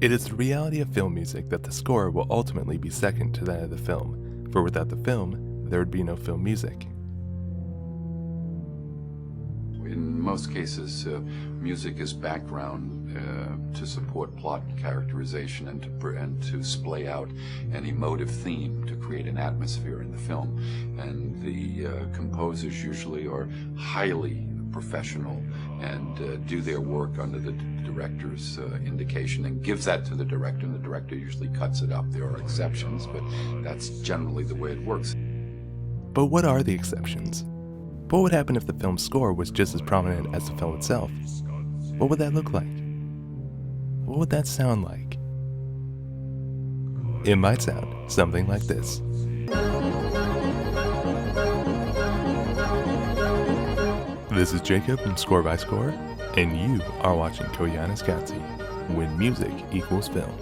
It is the reality of film music that the score will ultimately be second to that of the film, for without the film, there would be no film music. In most cases, music is background to support plot and characterization and to splay out an emotive theme to create an atmosphere in the film. And the composers usually are highly professional and do their work under the director's indication and gives that to the director, and the director usually cuts it up. There are exceptions, but that's generally the way it works. But what are the exceptions? What would happen if the film's score was just as prominent as the film itself? What would that look like? What would that sound like? It might sound something like this. This is Jacob from Score by Score, and you are watching Koyaanisqatsi, when music equals film.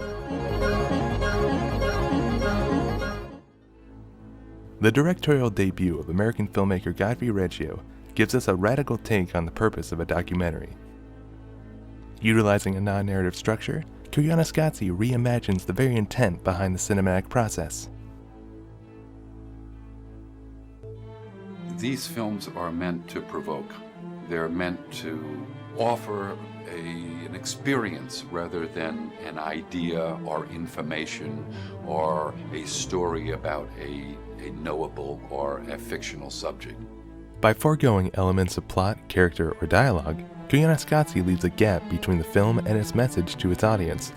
The directorial debut of American filmmaker Godfrey Reggio gives us a radical take on the purpose of a documentary. Utilizing a non-narrative structure, Koyaanisqatsi reimagines the very intent behind the cinematic process. These films are meant to provoke. They're meant to offer an experience rather than an idea or information or a story about a knowable or a fictional subject. By foregoing elements of plot, character, or dialogue, Koyaanisqatsi leaves a gap between the film and its message to its audience.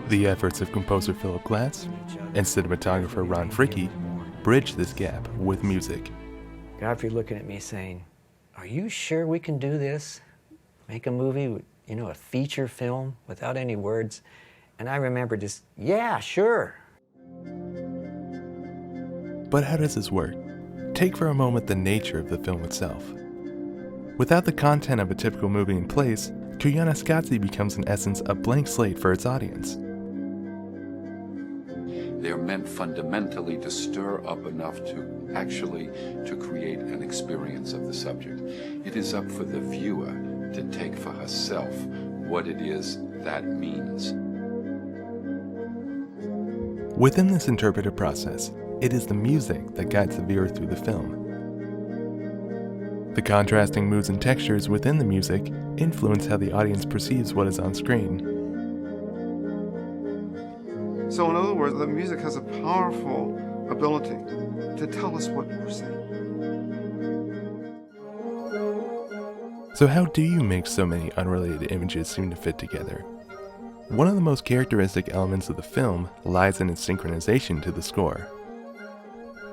The efforts of composer Philip Glass and cinematographer Ron Fricke bridge this gap with music. Godfrey looking at me saying, "Are you sure we can do this? Make a movie, a feature film without any words?" And I remember just, yeah, sure. But how does this work? Take for a moment the nature of the film itself. Without the content of a typical movie in place, Koyaanisqatsi becomes in essence a blank slate for its audience. They're meant fundamentally to stir up enough to create an experience of the subject. It is up for the viewer to take for herself what it is that means. Within this interpretive process, it is the music that guides the viewer through the film. The contrasting moods and textures within the music influence how the audience perceives what is on screen. So in other words, the music has a powerful ability to tell us what we're seeing. So how do you make so many unrelated images seem to fit together? One of the most characteristic elements of the film lies in its synchronization to the score.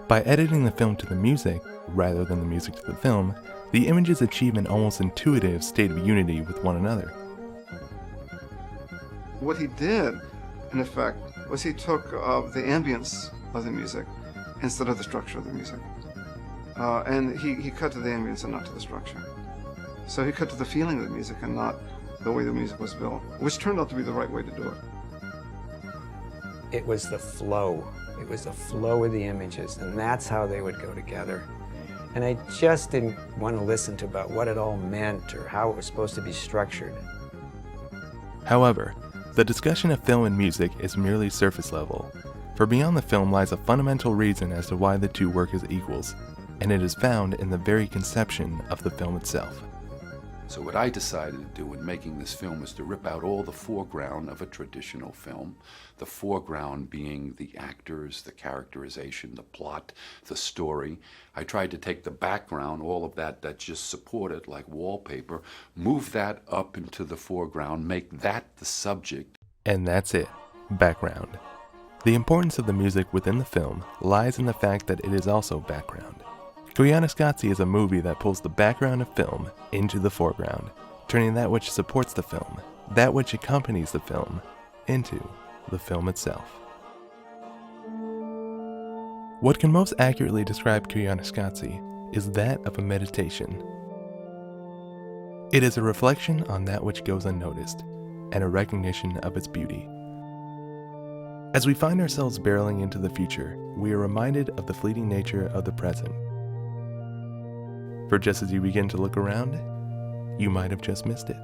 By editing the film to the music, rather than the music to the film, the images achieve an almost intuitive state of unity with one another. What he did, in effect, was he took the ambience of the music instead of the structure of the music. And he cut to the ambience and not to the structure. So he cut to the feeling of the music and not the way the music was built, which turned out to be the right way to do it. It was the flow. It was the flow of the images, and that's how they would go together. And I just didn't want to listen to about what it all meant or how it was supposed to be structured. However, the discussion of film and music is merely surface level, for beyond the film lies a fundamental reason as to why the two work as equals, and it is found in the very conception of the film itself. So what I decided to do in making this film was to rip out all the foreground of a traditional film, the foreground being the actors, the characterization, the plot, the story. I tried to take the background, all of that just supported like wallpaper, move that up into the foreground, make that the subject. And that's it, background. The importance of the music within the film lies in the fact that it is also background. Koyaanisqatsi is a movie that pulls the background of film into the foreground, turning that which supports the film, that which accompanies the film, into the film itself. What can most accurately describe Koyaanisqatsi is that of a meditation. It is a reflection on that which goes unnoticed, and a recognition of its beauty. As we find ourselves barreling into the future, we are reminded of the fleeting nature of the present. For just as you begin to look around, you might have just missed it.